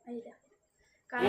এই দেখো কাল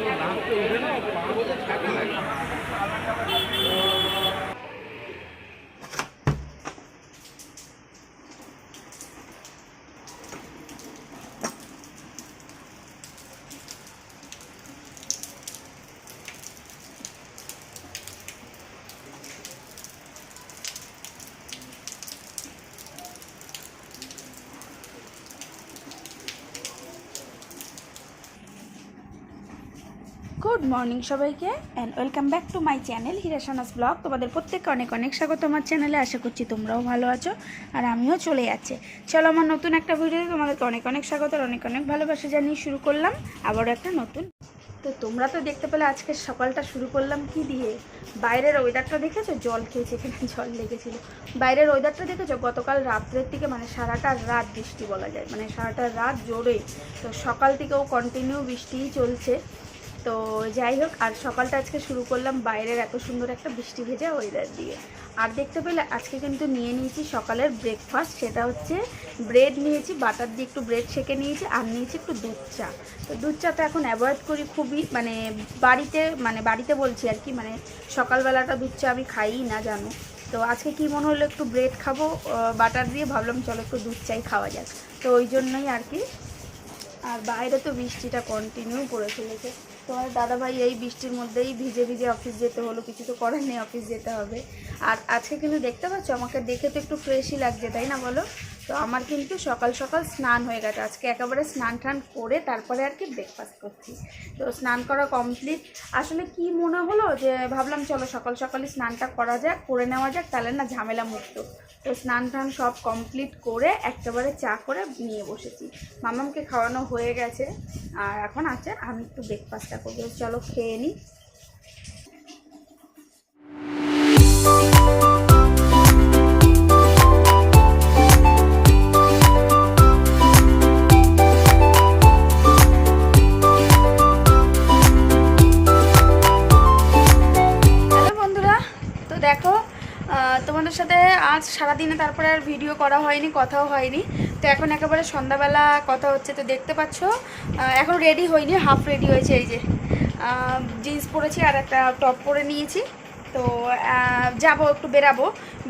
গুড মর্নিং সবাইকে and welcome back to my channel হিরাশানাস ব্লগ। তোমাদের প্রত্যেককে অনেক অনেক স্বাগত আমার চ্যানেলে। আশা করছি তোমরাও ভালো আছো আর আমিও চলে যাচ্ছে। চলো আমার নতুন একটা ভিডিও তোমাদেরকে অনেক অনেক স্বাগত আর অনেক অনেক ভালোবাসা জানিয়ে শুরু করলাম আবারও একটা নতুন। তো তোমরা তো দেখতে পেলে আজকে সকালটা শুরু করলাম কি দিয়ে, বাইরের ওয়েদারটা দেখেছো? জল খেয়েছে, এখানে জল লেগেছিলো। বাইরের ওয়েদারটা দেখেছো? গতকাল রাত্রের থেকে মানে সারাটা রাত বৃষ্টি বলা যায়, মানে সারাটা রাত জোরেই। তো সকাল থেকেও কন্টিনিউ বৃষ্টিই চলছে। তো যাই হোক, আর সকালটা আজকে শুরু করলাম বাইরের এত সুন্দর একটা বৃষ্টি ভেজা ওয়েদার দিয়ে। আর দেখতে পেলে আজকে কিন্তু নিয়ে নিয়েছি সকালের ব্রেকফাস্ট, সেটা হচ্ছে ব্রেড নিয়েছি, বাটার দিয়ে একটু ব্রেড সেঁকে নিয়েছি, আর নিয়েছি একটু দুধ চা। তো দুধ চা তো এখন অ্যাভয়েড করি খুবই, মানে বাড়িতে বলছি আর কি, মানে সকালবেলাটা দুধ চা আমি খাইই না জানো। তো আজকে কি মনে হলো একটু ব্রেড খাবো বাটার দিয়ে, ভাবলাম চলো একটু দুধ চাই খাওয়া যাক, তো ওই জন্যই আর কি। আর বাইরে তো বৃষ্টিটা কন্টিনিউ পড়ে চলেছে। তোমার দাদাভাই এই বৃষ্টির মধ্যেই ভিজে ভিজে অফিস যেতে হলো, কিছু তো করার নেই, অফিস যেতে হবে। আর আজকে কিন্তু দেখতে পাচ্ছ আমাকে দেখে তো একটু ফ্রেশই লাগছে, তাই না বলো? তো আমার কিন্তু সকাল সকাল স্নান হয়ে গেছে আজকে, একেবারে স্নান টান করে তারপরে আর কি ব্রেকফাস্ট করছি। তো স্নান করা কমপ্লিট। আসলে কি মনে হলো যে ভাবলাম চলো সকাল সকালই স্নানটা করা যাক, করে নেওয়া যাক, তাহলে না ঝামেলা মুক্ত। তো স্নান টান সব কমপ্লিট করে একেবারে চা করে নিয়ে বসেছি। মামামকে খাওয়ানো হয়ে গেছে আর এখন আছে আমি একটু ব্রেকফাস্টটা করবো, চলো খেয়ে নিই। হ্যালো বন্ধুরা, তো দেখো তোমাদের সাথে আজ সারাদিনে তারপরে আর ভিডিও করা হয়নি, কথাও হয়নি। তো এখন একেবারে সন্ধ্যাবেলা কথা হচ্ছে। তো দেখতে পাচ্ছ এখন রেডি হয়নি, হাফ রেডি হয়েছে। এই যে জিন্স পরেছি আর একটা টপ পরে নিয়েছি। তো যাবো একটু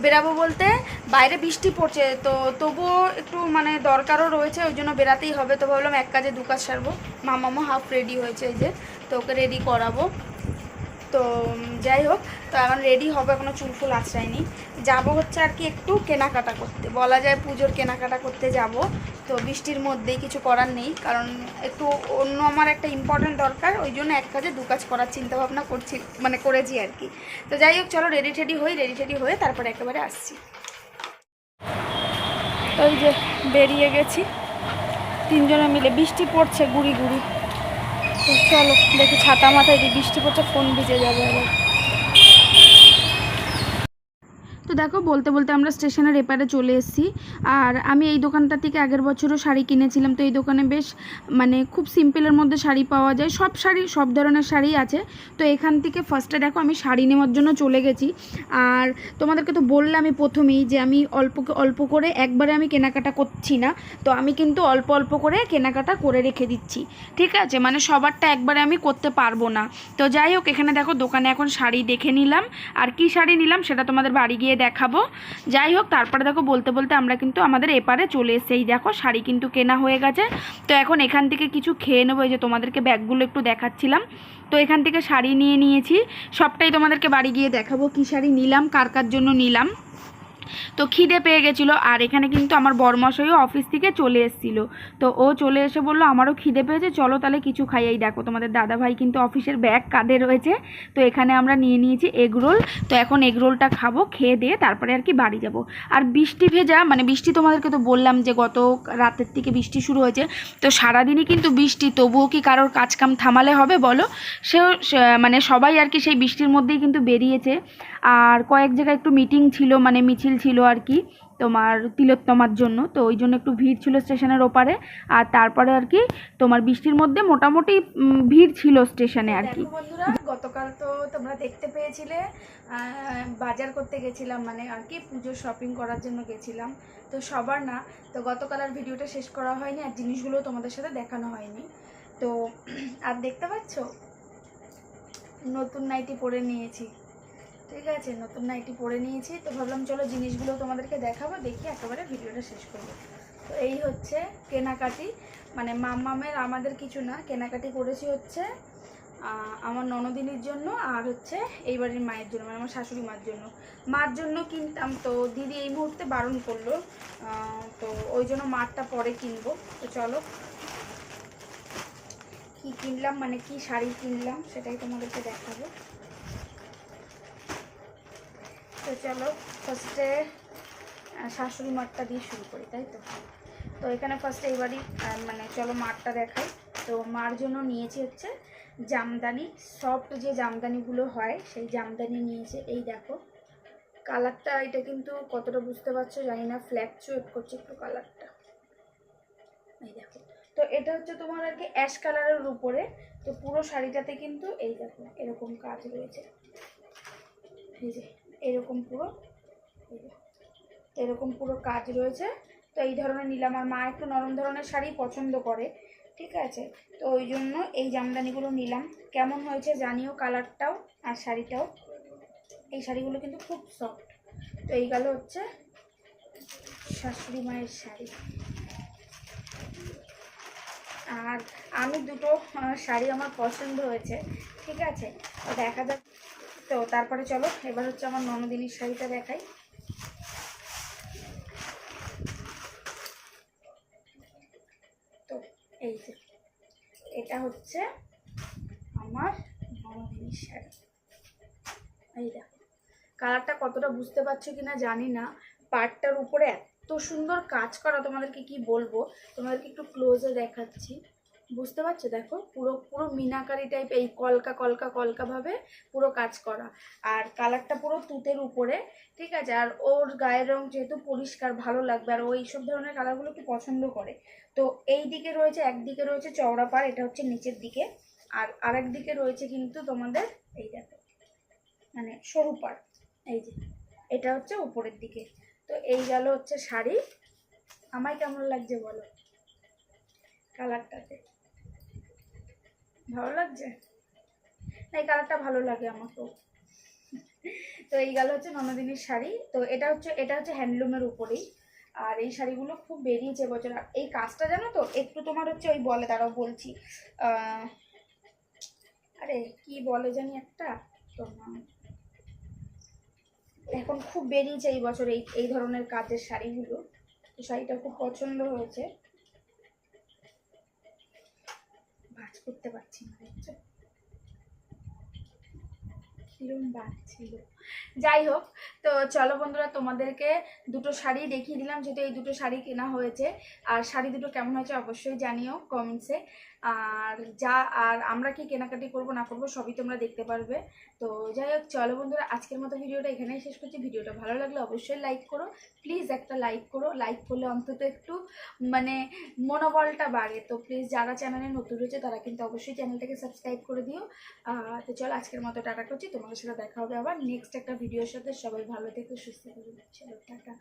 বেরাবো বলতে বাইরে বৃষ্টি পড়ছে, তো তবুও একটু মানে দরকারও রয়েছে, ওই জন্য বেরাতেই হবে। তো ভাবলাম এক কাজে দু কাজ সারবো। মামামও হাফ রেডি হয়েছে, এই যে, তো ওকে রেডি করাবো। তো যাই হোক, তো এখন রেডি হবে, এখনও চুল ফুল আঁচড়াইনি। যাবো হচ্ছে আর কি একটু কেনাকাটা করতে, বলা যায় পুজোর কেনাকাটা করতে যাব। তো বৃষ্টির মধ্যেই কিছু করার নেই, কারণ একটু অন্য আমার একটা ইম্পর্টেন্ট দরকার, ওই জন্য এক কাজে দু কাজ করার চিন্তাভাবনা করছি, মানে করেছি আর কি। তো যাই হোক চলো রেডি টেডি হয়ে তারপরে একেবারে আসছি। ওই যে বেরিয়ে গেছি তিনজনে মিলে, বৃষ্টি পড়ছে গুড়ি গুড়ি। তো চলো দেখি, ছাতা মাথায় দিয়ে বৃষ্টি পড়ছে, ফোন ভিজে যাবে আবার। তো দেখো বলতে বলতে আমরা স্টেশনের এপারে চলে এসেছি। আর আমি এই দোকানটা থেকে আগের বছরও শাড়ি কিনেছিলাম। তো এই দোকানে বেশ মানে খুব সিম্পলের মধ্যে শাড়ি পাওয়া যায়, সব ধরনের শাড়ি আছে। তো এখান থেকে ফার্স্টে দেখো আমি শাড়ি নেওয়ার জন্য চলে গেছি। আর তোমাদেরকে তো বললাম আমি প্রথমেই যে আমি অল্প করে একবারে আমি কেনাকাটা করছি না। তো আমি কিন্তু অল্প অল্প করে কেনাকাটা করে রেখে দিচ্ছি, ঠিক আছে? মানে সবারটা একবারে আমি করতে পারবো না। তো যাই হোক, এখানে দেখো দোকানে এখন শাড়ি দেখে নিলাম, আর কি শাড়ি নিলাম সেটা তোমাদের বাড়ি গিয়ে দেখাবো। যাই হোক, তারপরে দেখো বলতে বলতে আমরা কিন্তু আমাদের এপারে চলে এসেছি। এই দেখো শাড়ি কিন্তু কেনা হয়ে গেছে। তো এখন এখান থেকে কিছু খেয়ে নেবো। এই যে তোমাদেরকে ব্যাগগুলো একটু দেখাচ্ছিলাম, তো এখান থেকে শাড়ি নিয়ে নিয়েছি। সবটাই তোমাদেরকে বাড়ি গিয়ে দেখাবো কী শাড়ি নিলাম, কার কার জন্য নিলাম। তো খিদে পেয়ে গেছিলো। আর এখানে কিন্তু আমার বরমশাইও অফিস থেকে চলে এসেছিলো। তো ও চলে এসে বললো আমারও খিদে পেয়েছে, চলো তাহলে কিছু খাই। এই দেখো তোমাদের দাদাভাই কিন্তু অফিসের ব্যাগ কাঁধে রয়েছে। তো এখানে আমরা নিয়ে নিয়েছি এগরোল। তো এখন এগরোলটা খাবো, খেয়ে দিয়ে তারপরে আর কি বাড়ি যাব। আর বৃষ্টি ভেজা, মানে বৃষ্টি তোমাদেরকে তো বললাম যে গত রাতের থেকে বৃষ্টি শুরু হয়েছে। তো সারাদিনই কিন্তু বৃষ্টি, তবুও কি কারোর কাজকাম থামালে হবে বলো? মানে সবাই আর কি সেই বৃষ্টির মধ্যেই কিন্তু বেরিয়েছে। আর কয়েক জায়গায় একটু মিটিং ছিল, মানে মিছিল ছিল আর কি, তোমার তিলোত্তমার জন্য। তো ওই জন্য একটু ভিড় ছিল স্টেশনের ওপারে। আর তারপরে আর কি তোমার বৃষ্টির মধ্যে মোটামুটি ভিড় ছিল স্টেশনে আর কি। বন্ধুরা গতকাল তো তোমরা দেখতে পেয়েছিলে বাজার করতে গেছিলাম, মানে আর কি পুজোর শপিং করার জন্য গেছিলাম। তো সবার না, তো গতকাল আর ভিডিওটা শেষ করা হয়নি, আর জিনিসগুলো তোমাদের সাথে দেখানো হয়নি। তো আর দেখতে পাচ্ছ নতুন নাইটি পরে নিয়েছি, ঠিক আছে, নতুন নাইটি পরে নিয়েছি। তো ভাবলাম চলো জিনিসগুলো তোমাদেরকে দেখাবো, দেখি একেবারে ভিডিওটা শেষ করবো। তো এই হচ্ছে কেনাকাটি, মানে মাম্মামের, আমাদের কিছু না, কেনাকাটি করেছি হচ্ছে আমার ননদিনীর জন্য আর হচ্ছে এই বাড়ির মায়ের জন্য, মানে আমার শাশুড়ি মার জন্য। মার জন্য কিনতাম, তো দিদি এই মুহূর্তে বারণ করলো, তো ওই জন্য মারটা পরে কিনবো। তো চলো কি কিনলাম, মানে কি শাড়ি কিনলাম সেটাই তোমাদেরকে দেখাবো। তো চলো ফার্স্টে শাশুড়ি মারটা দিয়ে শুরু করি, তাই তো। তো এখানে ফার্স্টে এইবারই মানে চলো মারটা দেখাই। তো মার জন্য নিয়েছি হচ্ছে জামদানি, সফট যে জামদানিগুলো হয় সেই জামদানি নিয়েছে। এই দেখো কালারটা, এটা কিন্তু কতটা বুঝতে পারছো জানি না, ফ্ল্যাকচুয়েট করছে একটু কালারটা, এই দেখো। তো এটা হচ্ছে তোমার আর কি অ্যাশ কালারের উপরে। তো পুরো শাড়িটাতে কিন্তু এই দেখো এরকম কাজ রয়েছে, এই যে এরকম পুরো, এই যে এরকম পুরো কাজ রয়েছে। তো এই ধরনের নিলাম, আর মা একটু নরম ধরনের শাড়ি পছন্দ করে, ঠিক আছে, তো ওই জন্য এই জামদানিগুলো নিলাম। কেমন হয়েছে জানিও কালারটাও আর শাড়িটাও। এই শাড়িগুলো কিন্তু খুব সফট। তো এই গেল হচ্ছে শাশুড়ি মায়ের শাড়ি। আর আমি দুটো শাড়ি আমার পছন্দ হয়েছে, ঠিক আছে, তো দেখা যাক। তো তারপরে চলো এবার হচ্ছে আমার ননদিনীর শাড়িটা দেখাই। তো এই যে এটা হচ্ছে আমার ননদিনীর শাড়ি, এই দেখো কালারটা কতটা বুঝতে পারছো কিনা জানি না, পাড়টার উপরে এত সুন্দর কাজ করা, তোমাদেরকে কি বলবো, তোমাদেরকে একটু ক্লোজে দেখাচ্ছি, বুঝতে পারছো, দেখো পুরো পুরো মিনাকারি টাইপ, এই কলকা কলকা কলকা ভাবে পুরো কাজ করা। আর কালারটা পুরো তুতের উপরে, ঠিক আছে, আর ওর গায়ের রং যেহেতু পরিষ্কার ভালো লাগবে, আর ও এইসব ধরনের কালারগুলো কি পছন্দ করে। তো এই দিকে রয়েছে, একদিকে রয়েছে চওড়া পাড়, এটা হচ্ছে নিচের দিকে, আর আরেক দিকে রয়েছে কিন্তু তোমাদের এই দেখো মানে সরু পাড়, এই যে এটা হচ্ছে উপরের দিকে। তো এই গেল হচ্ছে শাড়ি। আমায় কেমন লাগছে বলো কালারটাতে, ভালো লাগছে না? এই কালারটা ভালো লাগে আমাকেও। তো এই গেল হচ্ছে ননদিনীর শাড়ি। তো এটা হচ্ছে হ্যান্ডলুমের উপরেই। আর এই শাড়িগুলো খুব বেরিয়েছে বছর। আর এই কাজটা জানো তো একটু তোমার হচ্ছে ওই বলে, তারাও বলছি আরে কি বলে জানি একটা, তোমার এখন খুব বেরিয়েছে এই বছর এই এই ধরনের কাজের শাড়িগুলো। তো শাড়িটা খুব পছন্দ হয়েছে, ভাঁজ করতে পারছি না, দেখছো কিরম বাজছিল। যাই হোক, তো চলো বন্ধুরা তোমাদেরকে দুটো শাড়ি দেখিয়ে দিলাম, যেহেতু এই দুটো শাড়ি কেনা হয়েছে। আর শাড়ি দুটো কেমন হয়েছে অবশ্যই জানিও কমেন্টসে। আর আর আমরা কি কেনাকাটি করব না করবো সবই তোমরা দেখতে পারবে। তো যাই হোক চলো বন্ধুরা, আজকের মতো ভিডিওটা এখানেই শেষ করছি। ভিডিওটা ভালো লাগলে অবশ্যই লাইক করো, প্লিজ একটা লাইক করো, লাইক করলে অন্তত একটু মানে মনোবলটা বাড়ে। তো প্লিজ যারা চ্যানেলে নতুন রয়েছে তারা কিন্তু অবশ্যই চ্যানেলটাকে সাবস্ক্রাইব করে দিও। তো চলো আজকের মতো টাটা করছি, তোমাদের সাথে দেখা হবে আবার নেক্সট একটা ভিডিওর সাথে। সবাই ভালো থেকো, সুস্থ থেকো, চলো টাটা।